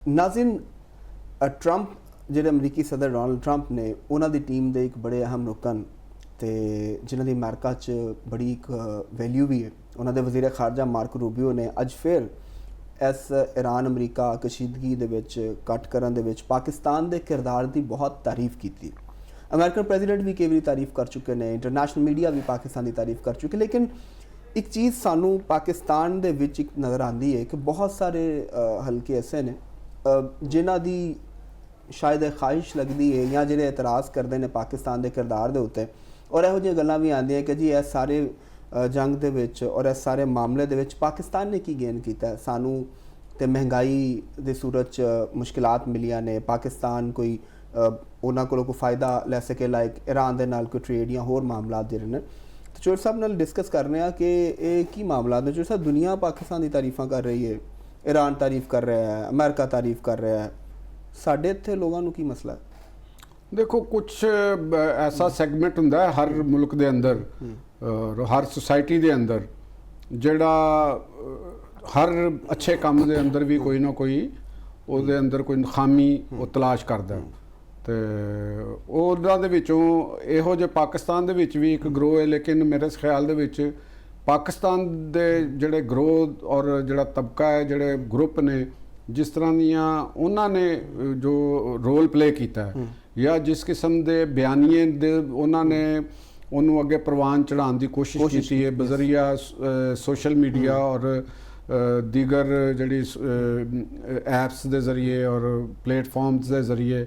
नाज़रीन ट्रंप ਜਿਹੜੇ ਅਮਰੀਕੀ ਸਦਰ ਡੋਨਲਡ ਟਰੰਪ ਨੇ ਉਹਨਾਂ ਦੀ ਟੀਮ ਦੇ ਇੱਕ ਬੜੇ ਅਹਿਮ ਰੁਕਨ ਤੇ ਜਿਨ੍ਹਾਂ ਦੀ ਅਮਰੀਕਾ 'ਚ ਬੜੀ ਇੱਕ ਵੈਲਿਊ ਵੀ ਹੈ ਉਹਨਾਂ ਦੇ ਵਜ਼ੀਰ ਖਾਰਜਾ ਮਾਰਕੋ ਰੂਬੀਓ ਨੇ ਅੱਜ ਫਿਰ ਇਸ ਈਰਾਨ ਅਮਰੀਕਾ ਕਸ਼ੀਦਗੀ ਦੇ ਵਿੱਚ ਕੱਟ ਕਰਨ ਦੇ ਵਿੱਚ ਪਾਕਿਸਤਾਨ ਦੇ ਕਿਰਦਾਰ ਦੀ ਬਹੁਤ ਤਾਰੀਫ ਕੀਤੀ। ਅਮਰੀਕਨ ਪ੍ਰੈਜ਼ੀਡੈਂਟ ਵੀ ਕਈ ਵਾਰੀ ਤਾਰੀਫ ਕਰ ਚੁੱਕੇ ਨੇ, ਇੰਟਰਨੈਸ਼ਨਲ ਮੀਡੀਆ ਵੀ ਪਾਕਿਸਤਾਨ ਦੀ ਤਾਰੀਫ ਕਰ ਚੁੱਕੇ, ਲੇਕਿਨ ਇੱਕ ਚੀਜ਼ ਸਾਨੂੰ ਪਾਕਿਸਤਾਨ ਦੇ ਵਿੱਚ ਇੱਕ ਨਜ਼ਰ ਆਉਂਦੀ ਹੈ ਕਿ ਬਹੁਤ ਸਾਰੇ ਹਲਕੇ ਐਸੇ ਨੇ ਜਿਨ੍ਹਾਂ ਦੀ शायद ख्वाहिश लगती है या जो एतराज़ करते हैं पाकिस्तान के किरदार के उत्ते और यहो जी गल्लां भी आंदियां कि जी इस सारे जंग दे विच और इस सारे मामले दे विच पाकिस्तान ने की गेन किया, सानू ते महंगाई की सूरत च मुश्किलात मिलियां ने, पाकिस्तान कोई उन्हां कोलों कोई फ़ायदा लै सके लाइक ईरान दे नाल कोई ट्रेड या होर मामलात जिहड़े ने। तो चौधरी साहब नाल डिस्कस करने कि ये की मामला है। चौधरी साहब दुनिया पाकिस्तान की तारीफ़ां कर रही है, ईरान तारीफ़ कर रहा है, अमेरिका तारीफ़ कर रहा है, साढ़े इत्थे लोगों नूं की मसला है? देखो कुछ ऐसा सैगमेंट हुंदा है हर मुल्क दे अंदर, हर सोसाइटी दे अंदर जिहड़ा हर अच्छे काम दे अंदर भी कोई ना कोई ਉਹਦੇ अंदर कोई खामी ਉਹ तलाश करदा ਤੇ ਉਹਨਾਂ ਦੇ ਵਿੱਚੋਂ ਇਹੋ ਜਿਹੇ ਪਾਕਿਸਤਾਨ ਦੇ ਵਿੱਚ ਵੀ ਇੱਕ ਗਰੋਹ ਹੈ, ਲੇਕਿਨ ਮੇਰੇ ਖਿਆਲ ਦੇ ਵਿੱਚ ਪਾਕਿਸਤਾਨ ਦੇ ਜਿਹੜੇ ਗਰੋਹ ਔਰ ਜਿਹੜਾ ਤਬਕਾ ਹੈ, ਜਿਹੜੇ ਗਰੁੱਪ ਨੇ, जिस तरह दियाँ उन्होंने जो रोल प्ले किया है या जिस किस्म के बयानीए उन्होंने उन्होंने अगे प्रवान चढ़ाने की कोशिश की है बजरिया सोशल मीडिया और दीगर जड़ी ऐप्स के जरिए और प्लेटफॉर्म्स के जरिए,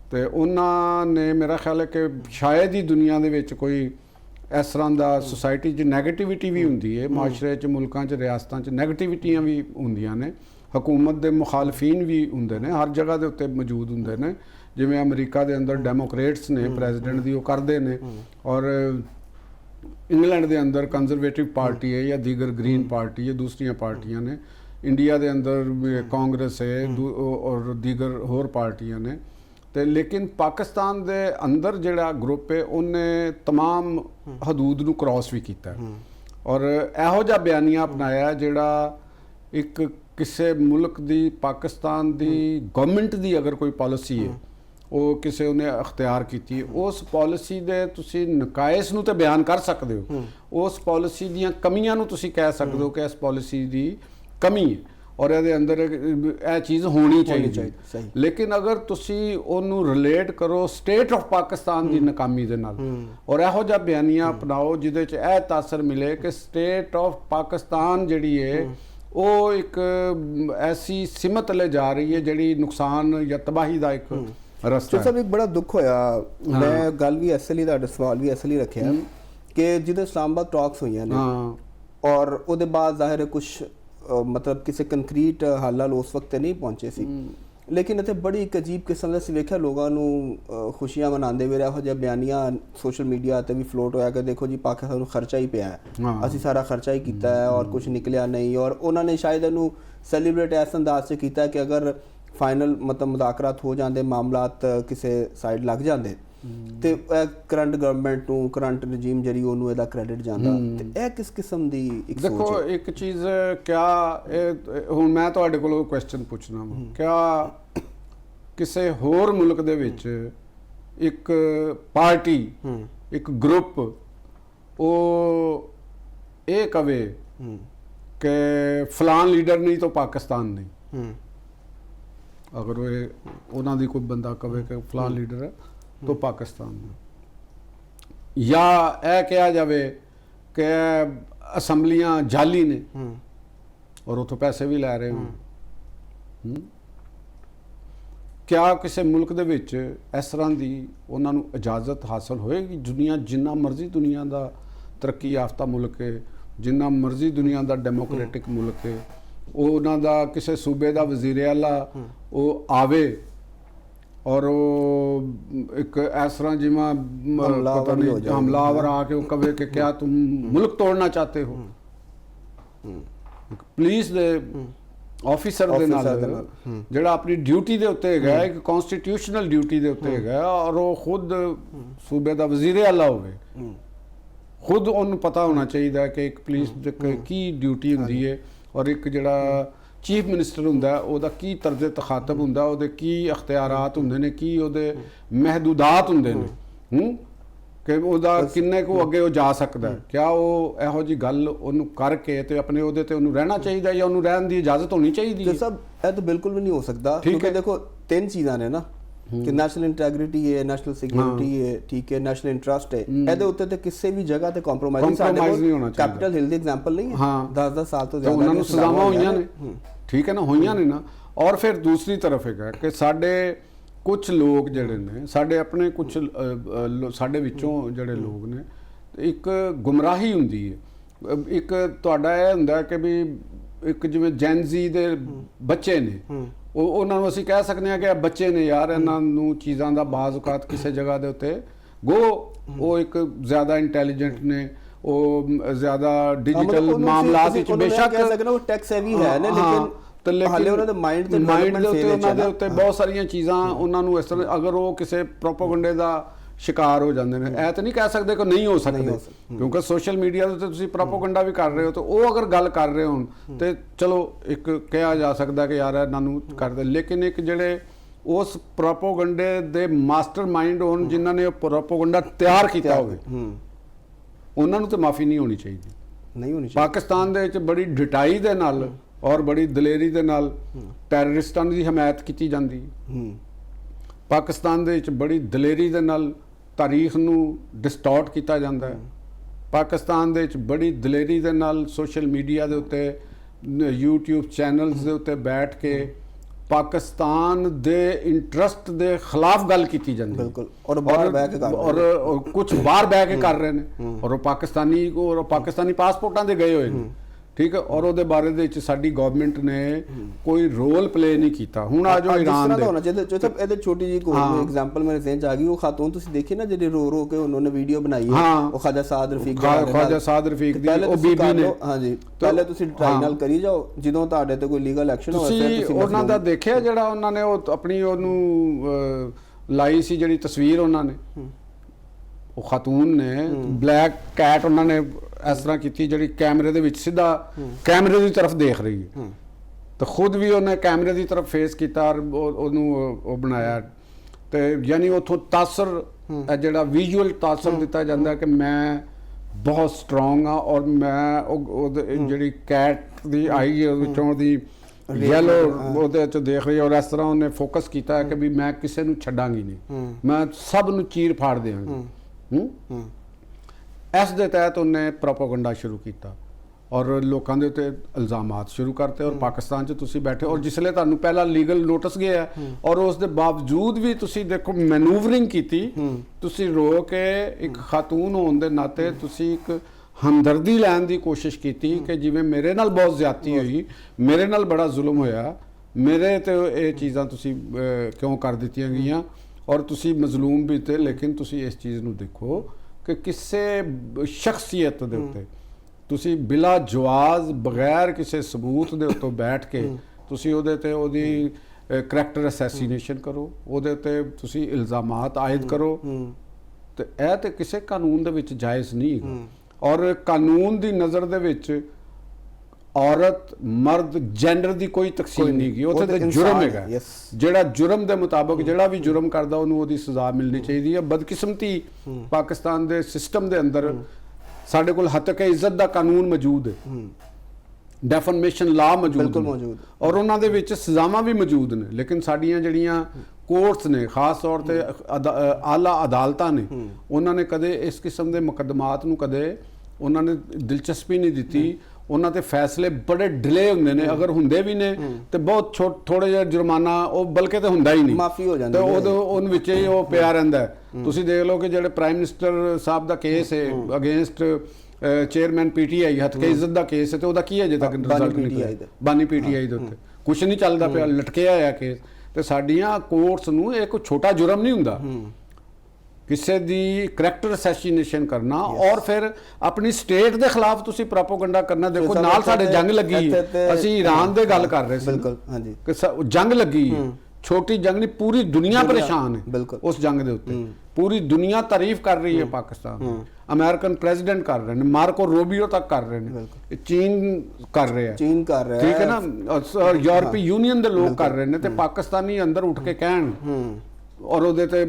तो उन्होंने मेरा ख्याल है कि शायद ही दुनिया के कोई इस तरह का सोसाइटी नैगेटिविटी भी होंगी है, माशरे च मुल्कों च रियासतों च नैगेटिविटियाँ भी होंदियां ने, हुकूमत के मुखालफीन भी होंगे ने, हर जगह के उत्ते मौजूद होंगे ने, जिवें अमरीका के अंदर डेमोक्रेट्स ने प्रेजिडेंट की वो करते हैं और इंग्लैंड के अंदर कंजरवेटिव पार्टी है या दीगर ग्रीन पार्टी है, दूसरिया पार्टियां ने, इंडिया के अंदर कांग्रेस है और दीगर होर पार्टियां ने, तो लेकिन पाकिस्तान के अंदर जिहड़ा ग्रुप है उन्हें तमाम हदूद नूं क्रॉस भी किया और इहो जिहा बयानिया अपनाया जिहड़ा एक किसी मुल्क की पाकिस्तान की गवर्नमेंट की अगर कोई पॉलिसी है वो किसी उन्हें अख्तियार की, उस पॉलिसी के तुसी नकायस नूं ते बयान कर सकते हो, उस पॉलिसी दीयां कमियां नूं तुसी कह सकते हो कि इस पॉलिसी की कमी है और ये अंदर यह चीज़ होनी चाहिए, लेकिन अगर तुसी उन्होंने रिलेट करो स्टेट ऑफ पाकिस्तान की नाकामी दे नाल और इहो जिहा बयानिया अपनाओ जिहदे च यह तासर मिले कि स्टेट ऑफ पाकिस्तान जिहड़ी है वो एक ऐसी सिमत ले जा रही है जिहड़ी नुकसान या तबाही का एक रस्ता है। सब एक बड़ा दुख होया, मैं गल भी इसलिए तुहाडा सवाल भी इसलिए रखिया कि जिहदे इस्लामाबाद टॉक्स हुई ने और उहदे बाद जाहिर है कुछ मतलब किसी कंक्रीट हल उस वक्त नहीं पहुंचे सी, लेकिन इत्थे बड़ी एक अजीब किस्म का असीं वेखिया लोगों नूं खुशियां मनाते हुए इहो जिहा बयानिया सोशल मीडिया ते भी फ्लोट होया कि देखो जी पाकिस्तान नूं खर्चा ही पिया है, असीं सारा खर्चा ही किया है और कुछ निकलिया नहीं, और उन्होंने शायद इहनूं सैलीब्रेट इस अंदाज से किया कि अगर फाइनल मतलब मुदाकरात हो जाते, मामलात किसी साइड लग जाते तो करंट गवर्नमेंट नूं करंट रजीम जरी उन्होंने इहदा क्रेडिट जाता, तो यह किस किस्म की एक देखो एक चीज़ क्या हुण मैं तुहाडे कोलों क्वेश्चन पूछना क्या किसी होर मुल्क दे विच एक पार्टी एक ग्रुप वो ये कवे कि फलान लीडर नहीं तो पाकिस्तान नहीं, अगर वो उन्हां दी कोई बंदा कवे कि फलान लीडर है तो पाकिस्तान में, या यह कहा जाए कि असैम्बलियां जाली ने और उतो पैसे भी लै रहे हो, क्या किसी मुल्क दे विच इस तरह की उन्होंने इजाजत हासिल होएगी? दुनिया जिन्ना मर्जी दुनिया का तरक्की याफ्ता मुल्क है, जिन्ना मर्जी दुनिया का डेमोक्रेटिक मुल्क है, उन्हों का किसी सूबे का वजीर आला वो आवे और एक इस तरह जिवें पता नहीं हमलावर आके कहे कि क्या तुम मुल्क तोड़ना चाहते हो, पुलिस दे ऑफिसर दे नाल जिहड़ा अपनी ड्यूटी दे उत्ते हैगा, एक कॉन्स्टिट्यूशनल ड्यूटी दे उत्ते हैगा और वो खुद सूबे का वजीर आला होवे, खुद उन्हें पता होना चाहिए कि एक पुलिस की ड्यूटी होंदी है और एक जिहड़ा ਚੀਫ ਮਿਨਿਸਟਰ ਹੁੰਦਾ ਉਹਦਾ ਕੀ ਤਰਜ਼ੇ ਤਖਾਤਬ ਹੁੰਦਾ, ਉਹਦੇ ਕੀ ਅਖਤਿਆਰਾਤ ਹੁੰਦੇ ਨੇ, ਕੀ ਉਹਦੇ ਮਹਿਦੂਦਾਤ ਹੁੰਦੇ ਨੇ, ਕਿ ਉਹਦਾ ਕਿੰਨੇ ਕੁ ਅੱਗੇ ਉਹ ਜਾ ਸਕਦਾ ਹੈ। ਕਿਆ ਉਹ ਇਹੋ ਜਿਹੀ ਗੱਲ ਉਹਨੂੰ ਕਰਕੇ ਤੇ ਆਪਣੇ ਉਹਦੇ ਤੇ ਉਹਨੂੰ ਰਹਿਣਾ ਚਾਹੀਦਾ ਜਾਂ ਉਹਨੂੰ ਰਹਿਣ ਦੀ ਇਜਾਜ਼ਤ ਹੋਣੀ ਚਾਹੀਦੀ ਹੈ? ਸਭ ਇਹ ਤਾਂ ਬਿਲਕੁਲ ਵੀ ਨਹੀਂ ਹੋ ਸਕਦਾ, ਕਿਉਂਕਿ ਦੇਖੋ ਤਿੰਨ ਚੀਜ਼ਾਂ ਨੇ ਨਾ ਕਿ ਨੈਸ਼ਨਲ ਇੰਟੈਗ੍ਰਿਟੀ ਹੈ, ਨੈਸ਼ਨਲ ਸਿਕਿਉਰਿਟੀ ਹੈ, ਠੀਕ ਹੈ, ਨੈਸ਼ਨਲ ਇੰਟਰਸਟ ਹੈ, ਇਹਦੇ ਉੱਤੇ ਤੇ ਕਿਸੇ ਵੀ ਜਗ੍ਹਾ ਤੇ ਕੰਪਰੋਮਾਈਜ਼ ਨਹੀਂ ਹੋਣਾ ਚਾਹੀਦਾ। ਕੈਪੀਟਲ ਹਿਲ ਦੀ ਐਗਜ਼ਾਮਪਲ ਨਹੀਂ ਹੈ, 10-10 ਸਾਲ ਤੋਂ ਜ਼ਿਆਦਾ ਉਹਨਾਂ ਨੂੰ ਸਜ਼ਾਵਾਂ ਹੋਈਆਂ ਨੇ, ਠੀਕ ਹੈ ਨਾ, ਹੋਈਆਂ ਨੇ ਨਾ। ਔਰ ਫਿਰ ਦੂਸਰੀ ਤਰਫ ਹੈਗਾ ਕਿ ਸਾਡੇ ਕੁਝ ਲੋਕ ਜਿਹੜੇ ਨੇ, ਸਾਡੇ ਆਪਣੇ ਕੁਝ ਸਾਡੇ ਵਿੱਚੋਂ ਜਿਹੜੇ ਲੋਕ ਨੇ, ਇੱਕ ਗੁੰਮਰਾਹੀ ਹੁੰਦੀ ਹੈ। ਇੱਕ ਤੁਹਾਡਾ ਇਹ ਹੁੰਦਾ ਕਿ ਵੀ ਇੱਕ ਜਿਵੇਂ ਜੈਨਜ਼ੀ ਦੇ ਬੱਚੇ ਨੇ, ਉਹਨਾਂ ਨੂੰ ਅਸੀਂ ਕਹਿ ਸਕਦੇ ਹਾਂ ਕਿ ਇਹ ਬੱਚੇ ਨੇ ਯਾਰ, ਇਹਨਾਂ ਨੂੰ ਚੀਜ਼ਾਂ ਦਾ ਬਾਜ਼ ਔਕਾਤ ਕਿਸੇ ਜਗ੍ਹਾ ਦੇ ਉੱਤੇ ਉਹ ਇੱਕ ਜ਼ਿਆਦਾ ਇੰਟੈਲੀਜੈਂਟ ਨੇ, ਉਹ ਜ਼ਿਆਦਾ ਡਿਜੀਟਲ ਮਾਮਲਾਤ ਵਿੱਚ ਬੇਸ਼ੱਕ ਕਹਿ ਸਕਦੇ ਹਾਂ ਉਹ ਟੈਕ ਸੇਵੀ ਹੈ ਨੇ, ਲੇਕਿਨ ਹਾਲੇ ਉਹਨਾਂ ਦੇ ਮਾਈਂਡ ਤੇ ਉਹਨਾਂ ਦੇ ਉੱਤੇ ਬਹੁਤ ਸਾਰੀਆਂ ਚੀਜ਼ਾਂ ਉਹਨਾਂ ਨੂੰ ਇਸ ਤਰ੍ਹਾਂ, ਅਗਰ ਉਹ ਕਿਸੇ ਪ੍ਰੋਪੇਗੈਂਡੇ ਦਾ ਸ਼ਿਕਾਰ ਹੋ ਜਾਂਦੇ ਨੇ, ਇਹ ਤਾਂ ਨਹੀਂ ਕਹਿ ਸਕਦੇ ਕਿ ਨਹੀਂ ਹੋ ਸਕਦੇ, ਕਿਉਂਕਿ ਸੋਸ਼ਲ ਮੀਡੀਆ ਦੇ ਉੱਤੇ ਤੁਸੀਂ ਪ੍ਰੋਪੇਗੈਂਡਾ ਵੀ ਕਰ ਰਹੇ ਹੋ, ਤਾਂ ਉਹ ਅਗਰ ਗੱਲ ਕਰ ਰਹੇ ਹੋਣ ਤੇ ਚਲੋ ਇੱਕ ਕਿਹਾ ਜਾ ਸਕਦਾ ਕਿ ਯਾਰ ਇਹਨਾਂ ਨੂੰ ਕਰਦੇ, ਲੇਕਿਨ ਇੱਕ ਜਿਹੜੇ ਉਸ ਪ੍ਰੋਪੇਗੈਂਡੇ ਦੇ ਮਾਸਟਰ ਮਾਈਂਡ ਹੋਣ, ਜਿਨ੍ਹਾਂ ਨੇ ਉਹ ਪ੍ਰੋਪੇਗੈਂਡਾ ਤਿਆਰ ਕੀਤਾ ਹੋਵੇ, ਉਹਨਾਂ ਨੂੰ ਤਾਂ ਮਾਫੀ ਨਹੀਂ ਹੋਣੀ ਚਾਹੀਦੀ। ਪਾਕਿਸਤਾਨ ਦੇ ਵਿੱਚ ਬੜੀ ਡਿਟਾਈ ਦੇ ਨਾਲ ਔਰ ਬੜੀ ਦਲੇਰੀ ਦੇ ਨਾਲ ਟੈਰਰਿਸਟਾਂ ਦੀ ਹਮਾਇਤ ਕੀਤੀ ਜਾਂਦੀ ਹੈ। ਪਾਕਿਸਤਾਨ ਦੇ ਵਿੱਚ ਬੜੀ ਦਲੇਰੀ ਦੇ ਨਾਲ ਤਾਰੀਖ ਨੂੰ ਡਿਸਟੋਰਟ ਕੀਤਾ ਜਾਂਦਾ ਹੈ। ਪਾਕਿਸਤਾਨ ਦੇ ਵਿੱਚ ਬੜੀ ਦਲੇਰੀ ਦੇ ਨਾਲ ਸੋਸ਼ਲ ਮੀਡੀਆ ਦੇ ਉੱਤੇ, YouTube ਚੈਨਲਸ ਦੇ ਉੱਤੇ ਬੈਠ ਕੇ ਪਾਕਿਸਤਾਨ ਦੇ ਇੰਟਰਸਟ ਦੇ ਖਿਲਾਫ ਗੱਲ ਕੀਤੀ ਜਾਂਦੀ ਹੈ। ਬਿਲਕੁਲ, ਔਰ ਬਾਹਰ ਬਹਿ ਕੇ ਕਰ ਰਹੇ ਨੇ, ਔਰ ਕੁਝ ਬਾਹਰ ਬਹਿ ਕੇ ਕਰ ਰਹੇ ਨੇ, ਔਰ ਉਹ ਪਾਕਿਸਤਾਨੀ ਪਾਸਪੋਰਟਾਂ ਦੇ ਗਏ ਹੋਏ ਨੇ, ਠੀਕ ਹੈ। ਔਰ ਉਹਦੇ ਬਾਰੇ ਦੇ ਵਿੱਚ ਸਾਡੀ ਗਵਰਨਮੈਂਟ ਨੇ ਕੋਈ ਰੋਲ ਪਲੇ ਨਹੀਂ ਕੀਤਾ। ਹੁਣ ਆ ਜੋ ਈਰਾਨ ਦੇ ਹੋਣਾ ਚਾਹੀਦਾ, ਜੋ ਸਭ ਇਹਦੇ ਛੋਟੀ ਜਿਹੀ ਕੋਈ ਐਗਜ਼ਾਮਪਲ ਮੇਰੇ ਜ਼ਿਹਨ ਚ ਆ ਗਈ, ਉਹ ਖਾਤੂਨ ਤੁਸੀਂ ਦੇਖੀ ਨਾ ਜਿਹੜੀ ਰੋ ਕੇ ਉਹਨਾਂ ਨੇ ਵੀਡੀਓ ਬਣਾਈ ਹੈ, ਉਹ ਖਾਜਾ ਸਾਦ ਰਫੀਕ ਦੀ ਉਹ ਬੀਬੀ ਨੇ। ਹਾਂਜੀ, ਪਹਿਲੇ ਤੁਸੀਂ ਟਰਾਈ ਨਾਲ ਕਰੀ ਜਾਓ, ਜਦੋਂ ਤੁਹਾਡੇ ਤੇ ਕੋਈ ਲੀਗਲ ਐਕਸ਼ਨ ਹੋਵੇ ਤੁਸੀਂ ਉਹਨਾਂ ਦਾ ਦੇਖਿਆ ਜਿਹੜਾ ਉਹਨਾਂ ਨੇ ਉਹ ਆਪਣੀ ਉਹਨੂੰ ਲਾਈ ਸੀ ਜਿਹੜੀ ਤਸਵੀਰ ਉਹਨਾਂ ਨੇ, ਉਹ ਖਾਤੂਨ ਨੇ ਬਲੈਕ ਕੈਟ ਉਹਨਾਂ ਨੇ ਇਸ ਤਰ੍ਹਾਂ ਕੀਤੀ ਜਿਹੜੀ ਕੈਮਰੇ ਦੇ ਵਿੱਚ ਸਿੱਧਾ ਕੈਮਰੇ ਦੀ ਤਰਫ ਦੇਖ ਰਹੀ ਹੈ, ਤਾਂ ਖੁਦ ਵੀ ਉਹਨੇ ਕੈਮਰੇ ਦੀ ਤਰਫ ਫੇਸ ਕੀਤਾ ਔਰ ਉਹਨੂੰ ਉਹ ਬਣਾਇਆ, ਤੇ ਯਾਨੀ ਉੱਥੋਂ ਤਾਸਰ ਜਿਹੜਾ ਵਿਜ਼ੂਅਲ ਤਾਸਰ ਦਿੱਤਾ ਜਾਂਦਾ ਕਿ ਮੈਂ ਬਹੁਤ ਸਟਰੋਂਗ ਆ, ਔਰ ਮੈਂ ਜਿਹੜੀ ਕੈਟ ਦੀ ਆਈ ਹੈ ਵਿੱਚੋਂ ਉਹਦੀ ਯੈਲੋ ਉਹਦੇ ਚ ਦੇਖ ਰਹੀ, ਔਰ ਇਸ ਤਰ੍ਹਾਂ ਉਹਨੇ ਫੋਕਸ ਕੀਤਾ ਹੈ ਕਿ ਵੀ ਮੈਂ ਕਿਸੇ ਨੂੰ ਛੱਡਾਂਗੀ ਨਹੀਂ, ਮੈਂ ਸਭ ਨੂੰ ਚੀਰ ਫਾੜ ਦਿਆਂਗੀ। ਇਸ ਦੇ ਤਹਿਤ ਉਹਨੇ ਪ੍ਰੋਪੇਗੈਂਡਾ ਸ਼ੁਰੂ ਕੀਤਾ ਔਰ ਲੋਕਾਂ ਦੇ ਉੱਤੇ ਇਲਜ਼ਾਮਾਤ ਸ਼ੁਰੂ ਕਰਤੇ, ਔਰ ਪਾਕਿਸਤਾਨ 'ਚ ਤੁਸੀਂ ਬੈਠੇ, ਔਰ ਜਿਸਲੇ ਤੁਹਾਨੂੰ ਪਹਿਲਾਂ ਲੀਗਲ ਨੋਟਿਸ ਗਿਆ ਔਰ ਉਸ ਦੇ ਬਾਵਜੂਦ ਵੀ ਤੁਸੀਂ ਦੇਖੋ ਮੈਨੂਵਰਿੰਗ ਕੀਤੀ, ਤੁਸੀਂ ਰੋ ਕੇ ਇੱਕ ਖਾਤੂਨ ਹੋਣ ਦੇ ਨਾਤੇ ਤੁਸੀਂ ਇੱਕ ਹਮਦਰਦੀ ਲੈਣ ਦੀ ਕੋਸ਼ਿਸ਼ ਕੀਤੀ ਕਿ ਜਿਵੇਂ ਮੇਰੇ ਨਾਲ ਬਹੁਤ ਜ਼ਿਆਦਤੀ ਹੋਈ, ਮੇਰੇ ਨਾਲ ਬੜਾ ਜ਼ੁਲਮ ਹੋਇਆ, ਮੇਰੇ ਤੇ ਇਹ ਚੀਜ਼ਾਂ ਤੁਸੀਂ ਕਿਉਂ ਕਰ ਦਿੱਤੀਆਂ ਗਈਆਂ, ਔਰ ਤੁਸੀਂ ਮਜ਼ਲੂਮ ਵੀ ਤੇ, ਲੇਕਿਨ ਤੁਸੀਂ ਇਸ ਚੀਜ਼ ਨੂੰ ਦੇਖੋ ਕਿ ਕਿਸੇ ਸ਼ਖਸੀਅਤ ਦੇ ਉੱਤੇ ਤੁਸੀਂ ਬਿਲਾ ਜਵਾਜ਼ ਬਗੈਰ ਕਿਸੇ ਸਬੂਤ ਦੇ ਉੱਤੇ ਬੈਠ ਕੇ ਤੁਸੀਂ ਉਹਦੇ ਤੇ ਉਹਦੀ ਕਰੈਕਟਰ ਅਸੈਸੀਨੇਸ਼ਨ ਕਰੋ, ਉਹਦੇ ਉੱਤੇ ਤੁਸੀਂ ਇਲਜ਼ਾਮਾਤ ਆਇਦ ਕਰੋ, ਤੇ ਇਹ ਤੇ ਕਿਸੇ ਕਾਨੂੰਨ ਦੇ ਵਿੱਚ ਜਾਇਜ਼ ਨਹੀਂ ਹੈ। ਔਰ ਕਾਨੂੰਨ ਦੀ ਨਜ਼ਰ ਦੇ ਵਿੱਚ ਔਰਤ ਮਰਦ ਜੈਂਡਰ ਦੀ ਕੋਈ ਤਕਸੀਮ ਨਹੀਂ ਗਈ, ਉੱਥੇ ਤੇ ਜੁਰਮ ਹੈਗਾ, ਜਿਹੜਾ ਜੁਰਮ ਦੇ ਮੁਤਾਬਕ ਜਿਹੜਾ ਵੀ ਜੁਰਮ ਕਰਦਾ ਉਹਨੂੰ ਉਹਦੀ ਸਜ਼ਾ ਮਿਲਣੀ ਚਾਹੀਦੀ ਹੈ। ਬਦਕਿਸਮਤੀ ਪਾਕਿਸਤਾਨ ਦੇ ਸਿਸਟਮ ਦੇ ਅੰਦਰ ਸਾਡੇ ਕੋਲ ਹੱਤਕ ਇੱਜ਼ਤ ਦਾ ਕਾਨੂੰਨ ਮੌਜੂਦ ਹੈ, ਡੈਫਾਮੇਸ਼ਨ ਲਾ ਮੌਜੂਦ ਹੈ, ਔਰ ਉਹਨਾਂ ਦੇ ਵਿੱਚ ਸਜ਼ਾਵਾਂ ਵੀ ਮੌਜੂਦ ਨੇ, ਲੇਕਿਨ ਸਾਡੀਆਂ ਜਿਹੜੀਆਂ ਕੋਰਟਸ ਨੇ, ਖਾਸ ਤੌਰ ਤੇ ਆਲਾ ਅਦਾਲਤਾਂ ਨੇ, ਉਹਨਾਂ ਨੇ ਕਦੇ ਇਸ ਕਿਸਮ ਦੇ ਮੁਕੱਦਮਾਤ ਨੂੰ ਕਦੇ ਉਹਨਾਂ ਨੇ ਦਿਲਚਸਪੀ ਨਹੀਂ ਦਿੱਤੀ। ਉਹਨਾਂ ਤੇ ਫੈਸਲੇ ਬੜੇ ਡਿਲੇ ਹੁੰਦੇ ਨੇ, ਅਗਰ ਹੁੰਦੇ ਵੀ ਨੇ ਤੇ ਬਹੁਤ ਥੋੜੇ ਜਿਹਾ ਜੁਰਮਾਨਾ, ਉਹ ਬਲਕਿ ਤੇ ਹੁੰਦਾ ਹੀ ਨਹੀਂ, ਮਾਫੀ ਹੋ ਜਾਂਦੀ ਤੇ ਉਹਨ ਵਿੱਚ ਹੀ ਉਹ ਪਿਆ ਰਹਿੰਦਾ। ਤੁਸੀਂ ਦੇਖ ਲਓ ਕਿ ਜਿਹੜੇ ਪ੍ਰਾਈਮ ਮਿਨਿਸਟਰ ਸਾਹਿਬ ਦਾ ਕੇਸ ਹੈ ਅਗੇਂਸਟ ਚੇਅਰਮੈਨ PTI ਹੱਤਕ ਇੱਜ਼ਤ ਦਾ ਕੇਸ ਹੈ, ਤੇ ਉਹਦਾ ਕੀ ਅਜੇ ਤੱਕ ਰਿਜ਼ਲਟ ਨਹੀਂ, ਬਾਨੀ PTI ਦੇ ਉੱਤੇ ਕੁਛ ਨਹੀਂ ਚੱਲਦਾ ਪਿਆ, ਲਟਕਿਆ ਹੋਇਆ ਕੇਸ। ਤੇ ਸਾਡੀਆਂ ਕੋਰਟਸ ਨੂੰ ਇਹ ਕੋਈ ਛੋਟਾ ਜੁਰਮ ਨਹੀਂ ਹੁੰਦਾ ਕਿਸੇ ਦੀ ਕਰੈਕਟਰ ਅਸੈਸੀਨੇਸ਼ਨ ਕਰਨਾ, ਔਰ ਫਿਰ ਆਪਣੀ ਸਟੇਟ ਦੇ ਖਿਲਾਫ ਤੁਸੀਂ ਪ੍ਰੋਪੇਗੈਂਡਾ ਕਰਨਾ। ਦੇਖੋ ਨਾਲ ਸਾਡੇ ਜੰਗ ਲੱਗੀ, ਅਸੀਂ ਈਰਾਨ ਦੇ ਗੱਲ ਕਰ ਰਹੇ ਸੀ, ਬਿਲਕੁਲ ਹਾਂਜੀ, ਕਿ ਜੰਗ ਲੱਗੀ, ਛੋਟੀ ਜੰਗ ਨਹੀਂ, ਪੂਰੀ ਦੁਨੀਆ ਪਰੇਸ਼ਾਨ ਹੈ ਉਸ ਜੰਗ ਦੇ ਉੱਤੇ, ਪੂਰੀ ਦੁਨੀਆ ਤਾਰੀਫ ਕਰ ਰਹੀ ਹੈ ਪਾਕਿਸਤਾਨ, ਅਮਰੀਕਨ ਪ੍ਰੈਜ਼ੀਡੈਂਟ ਕਰ ਰਹੇ ਨੇ, ਮਾਰਕੋ ਰੂਬੀਓ ਤੱਕ ਕਰ ਰਹੇ ਨੇ, ਇਹ ਚੀਨ ਕਰ ਰਿਹਾ, ਚੀਨ ਕਰ ਰਿਹਾ ਠੀਕ ਹੈ ਨਾ, ਯੂਰਪੀ ਯੂਨੀਅਨ ਦੇ ਲੋਕ ਕਰ ਰਹੇ ਨੇ, ਤੇ ਪਾਕਿਸਤਾਨੀ ਅੰਦਰ ਉੱਠ ਕੇ ਕਹਿਣ ਔਰ ਉਹਦੇ ਤੇ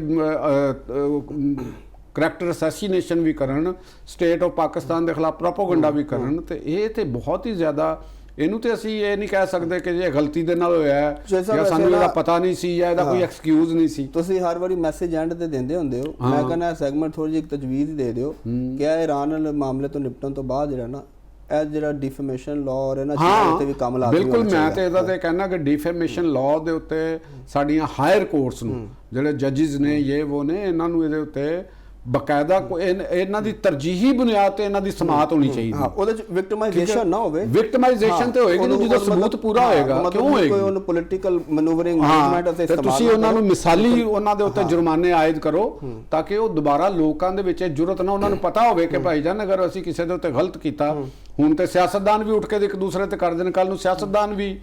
ਕਰੈਕਟਰ ਅਸੈਸੀਨੇਸ਼ਨ ਵੀ ਕਰਨ, ਸਟੇਟ ਆਫ ਪਾਕਿਸਤਾਨ ਦੇ ਖਿਲਾਫ ਪ੍ਰੋਪੇਗੈਂਡਾ ਵੀ ਕਰਨ, ਤੇ ਇਹ ਤੇ ਬਹੁਤ ਹੀ ਜ਼ਿਆਦਾ, ਇਹਨੂੰ ਤੇ ਅਸੀਂ ਇਹ ਨਹੀਂ ਕਹਿ ਸਕਦੇ ਕਿ ਇਹ ਗਲਤੀ ਦੇ ਨਾਲ ਹੋਇਆ ਹੈ ਜਾਂ ਸਾਨੂੰ ਇਹਦਾ ਪਤਾ ਨਹੀਂ ਸੀ ਜਾਂ ਇਹਦਾ ਕੋਈ ਐਕਸਕਿਊਜ਼ ਨਹੀਂ ਸੀ। ਤੁਸੀਂ ਹਰ ਵਾਰੀ ਮੈਸੇਜ ਐਂਡ ਤੇ ਦਿੰਦੇ ਹੁੰਦੇ ਹੋ, ਮੈਂ ਕਹਿੰਦਾ ਸੈਗਮੈਂਟ ਥੋੜੀ ਜਿਹੀ ਇੱਕ ਤਜਵੀਜ਼ ਦੇ ਦਿਓ ਕਿ ਇਹ ਇਰਾਨ ਨਾਲ ਮਾਮਲੇ ਤੋਂ ਨਿਪਟਣ ਤੋਂ ਬਾਅਦ ਜਿਹੜਾ ਨਾ ਇਹ ਜਿਹੜਾ ਡਿਫੇਮੇਸ਼ਨ ਲਾਅ ਔਰ ਇਹਨਾਂ ਚੀਜ਼ਾਂ ਤੇ ਵੀ ਕੰਮ ਲਾ ਬਿਲਕੁਲ, ਮੈਂ ਤੇ ਇਹਦਾ ਤੇ ਕਹਿਣਾ ਕਿ ਡਿਫੇਮੇਸ਼ਨ ਲਾਅ ਦੇ ਉੱਤੇ ਸਾਡੀਆਂ ਹਾਇਰ ਕੋਰਟਸ ਨੂੰ, ਜਿਹੜੇ ਜੱਜਿਸ ਨੇ ਉਹ ਨੇ, ਇਹਨਾਂ ਨੂੰ ਇਹਦੇ ਉੱਤੇ ਬਕਾਇਦਾ ਇਹਨਾਂ ਦੀ ਤਰਜੀਹੀ ਬੁਨਿਆਦ ਤੇ ਇਹਨਾਂ ਦੀ ਸਮਾਅਤ ਹੋਣੀ ਚਾਹੀਦੀ। ਹਾਂ, ਉਹਦੇ ਚ ਵਿਕਟਮਾਈਜੇਸ਼ਨ ਨਾ ਹੋਵੇ। ਵਿਕਟਮਾਈਜੇਸ਼ਨ ਤੇ ਹੋਏਗੀ ਜਦੋਂ ਸਬੂਤ ਪੂਰਾ ਹੋਏਗਾ, ਕਿਉਂ ਹੋਏਗੀ? ਕੋਈ ਉਹਨੂੰ ਪੋਲਿਟੀਕਲ ਮੈਨੂਵਰਿੰਗ ਮੂਵਮੈਂਟ ਅਤੇ ਇਸਤੇਮਾਲ, ਤੁਸੀਂ ਉਹਨਾਂ ਨੂੰ ਮਿਸਾਲੀ ਉਹਨਾਂ ਦੇ ਉੱਤੇ ਜੁਰਮਾਨੇ ਆਇਦ ਕਰੋ ਤਾਂ ਕਿ ਉਹ ਦੁਬਾਰਾ ਲੋਕਾਂ ਦੇ ਵਿੱਚ ਜੁਰਤ ਨਾ, ਉਹਨਾਂ ਨੂੰ ਪਤਾ ਹੋਵੇ ਕਿ ਭਾਈਜਾਨ ਅਗਰ ਅਸੀਂ ਕਿਸੇ ਦੇ ਉੱਤੇ ਗਲਤ ਕੀਤਾ, ਹੁਣ ਤੇ ਸਿਆਸਤਦਾਨ ਵੀ ਉੱਠ ਕੇ ਇੱਕ ਦੂਸਰੇ ਤੇ ਕਰਦੇ ਨੇ, ਕੱਲ ਨੂੰ ਸਿਆਸਤਦਾਨ ਵੀ,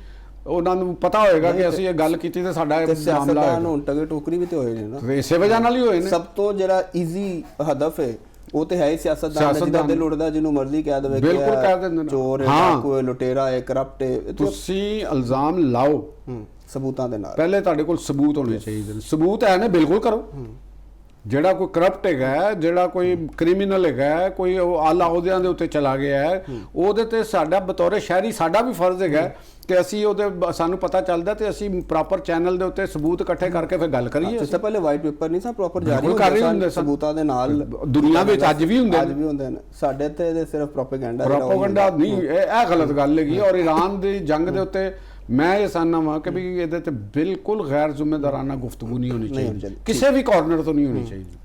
ਉਹਨਾਂ ਨੂੰ ਪਤਾ ਹੋਏਗਾ ਕਿ ਅਸੀਂ ਇਹ ਗੱਲ ਕੀਤੀ ਤੇ ਸਾਡਾ ਮਾਮਲਾ ਹੈ, ਹੁਣ ਟਗੇ ਟੋਕਰੀ ਵੀ ਤੇ ਹੋਏ ਨੇ ਨਾ, ਇਸੇ ਵਜ੍ਹਾ ਨਾਲ ਹੀ ਹੋਏ ਨੇ। ਸਭ ਤੋਂ ਜਿਹੜਾ ਈਜ਼ੀ ਹਦਫ ਹੈ ਉਹ ਤੇ ਹੈ ਹੀ ਸਿਆਸਤਦਾਨ, ਜਿਹਦਾ ਦਿਲ ਉੜਦਾ ਜਿਹਨੂੰ ਮਰਜ਼ੀ ਕਹਿ ਦੇਵੇ, ਬਿਲਕੁਲ ਕਹਿ ਦਿੰਦੇ ਨੇ, ਚੋਰ ਹੈ, ਕੋਈ ਲੁਟੇਰਾ ਹੈ, ਕਰਪਟ ਹੈ। ਤੁਸੀਂ ਇਲਜ਼ਾਮ ਲਾਓ ਸਬੂਤਾਂ ਦੇ ਨਾਲ, ਪਹਿਲੇ ਤੁਹਾਡੇ ਕੋਲ ਸਬੂਤ ਹੋਣੇ ਚਾਹੀਦੇ ਨੇ, ਸਬੂਤ ਹੈ ਨੇ ਬਿਲਕੁਲ ਕਰੋ। ਜਿਹੜਾ ਕੋਈ ਕਰਪਟ ਹੈਗਾ, ਜਿਹੜਾ ਕੋਈ ਕ੍ਰਿਮੀਨਲ ਹੈਗਾ, ਕੋਈ ਆਲਾ ਅਹੁਦਿਆਂ ਦੇ ਉੱਤੇ ਚਲਾ ਗਿਆ ਹੈ, ਉਹਦੇ ਤੇ ਸਾਡਾ ਬਤੌਰ ਸ਼ਹਿਰੀ ਸਾਡਾ ਵੀ ਫਰਜ਼ ਹੈਗਾ ਕਿ ਅਸੀਂ ਉਹਦੇ, ਸਾਨੂੰ ਪਤਾ ਚੱਲਦਾ ਤੇ ਅਸੀਂ ਪ੍ਰੋਪਰ ਚੈਨਲ ਦੇ ਉੱਤੇ ਸਬੂਤ ਇਕੱਠੇ ਕਰਕੇ ਫਿਰ ਗੱਲ ਕਰੀਏ। ਇਸ ਤੋਂ ਪਹਿਲੇ ਵਾਈਟ ਪੇਪਰ ਨਹੀਂ ਸਾ ਪ੍ਰੋਪਰ ਜਾਰੀ ਹੁੰਦੇ ਸਬੂਤਾਂ ਦੇ ਨਾਲ, ਦੁਨੀਆ ਵਿੱਚ ਅੱਜ ਵੀ ਹੁੰਦੇ ਨੇ। ਸਾਡੇ ਤੇ ਇਹਦੇ ਸਿਰਫ ਪ੍ਰੋਪੇਗੈਂਡਾ ਨਹੀਂ, ਇਹ ਗਲਤ ਗੱਲ ਹੈਗੀ। ਔਰ ਈਰਾਨ ਦੀ ਜੰਗ ਦੇ ਉੱਤੇ ਮੈਂ ਇਹ ਸਾਨਾ ਵਾਂ ਕਿ ਵੀ ਇਹਦੇ ਤੇ ਬਿਲਕੁਲ ਗੈਰ ਜ਼ਿੰਮੇਦਾਰਾਨਾ ਗੁਫ਼ਤਗੂ ਨਹੀਂ ਹੋਣੀ ਚਾਹੀਦੀ, ਕਿਸੇ ਵੀ ਕਾਰਨਰ ਤੋਂ ਨਹੀਂ ਹੋਣੀ ਚਾਹੀਦੀ।